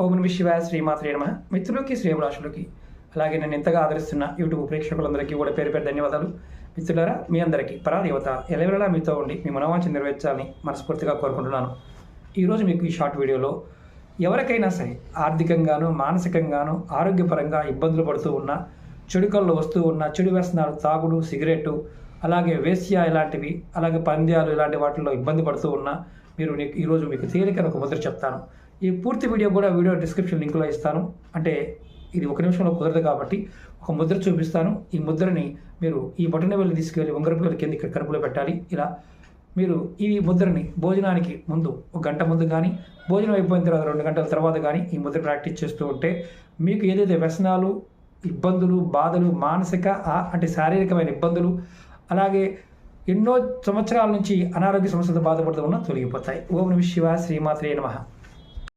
ఓం నమః శివాయ శ్రీమాత్రే నమః. మిత్రులకి శ్రేయభిలాషులకి అలాగే నన్ను ఎంతగా ఆదరిస్తున్న యూట్యూబ్ ప్రేక్షకులందరికీ కూడా పేరు పేరు ధన్యవాదాలు. మిత్రులారా, మీ అందరికీ పరాదేవత ఎలవేళలా మీతో ఉండి మీ మనోవాంఛ నెరవేర్చాలని మనస్ఫూర్తిగా కోరుకుంటున్నాను. ఈరోజు మీకు ఈ షార్ట్ వీడియోలో ఎవరికైనా సరే ఆర్థికంగాను మానసికంగాను ఆరోగ్యపరంగా ఇబ్బందులు పడుతూ ఉన్న, చెడు కళ్ళు వస్తూ ఉన్న, చెడు వ్యసనాలు, తాగుడు, సిగరెట్టు, అలాగే వేశ్య ఇలాంటివి, అలాగే పంద్యాలు ఇలాంటి వాటిల్లో ఇబ్బంది పడుతూ ఉన్న ఈరోజు మీకు తేలికైన ఒక ముద్ర చెప్తాను. ఈ పూర్తి వీడియో కూడా వీడియో డిస్క్రిప్షన్ లింక్లో ఇస్తాను. అంటే ఇది ఒక నిమిషంలో కుదరదు కాబట్టి ఒక ముద్ర చూపిస్తాను. ఈ ముద్రని మీరు ఈ బొటన వేలు తీసుకెళ్ళి ఉంగరపు వేలు కింద ఇక్కడ కడుపులో పెట్టాలి. ఇలా మీరు ఈ ముద్రని భోజనానికి ముందు ఒక గంట ముందు కానీ, భోజనం అయిపోయిన తర్వాత 2 గంటల తర్వాత కానీ ఈ ముద్ర ప్రాక్టీస్ చేస్తూ ఉంటే మీకు ఏదైతే వ్యసనాలు, ఇబ్బందులు, బాధలు, మానసిక అంటే శారీరకమైన ఇబ్బందులు, అలాగే ఎన్నో సంవత్సరాల నుంచి అనారోగ్య సమస్యలతో బాధపడుతూ ఉన్నా తొలగిపోతాయి. ఓం నమః శివాయ శ్రీమాత్రే నమః.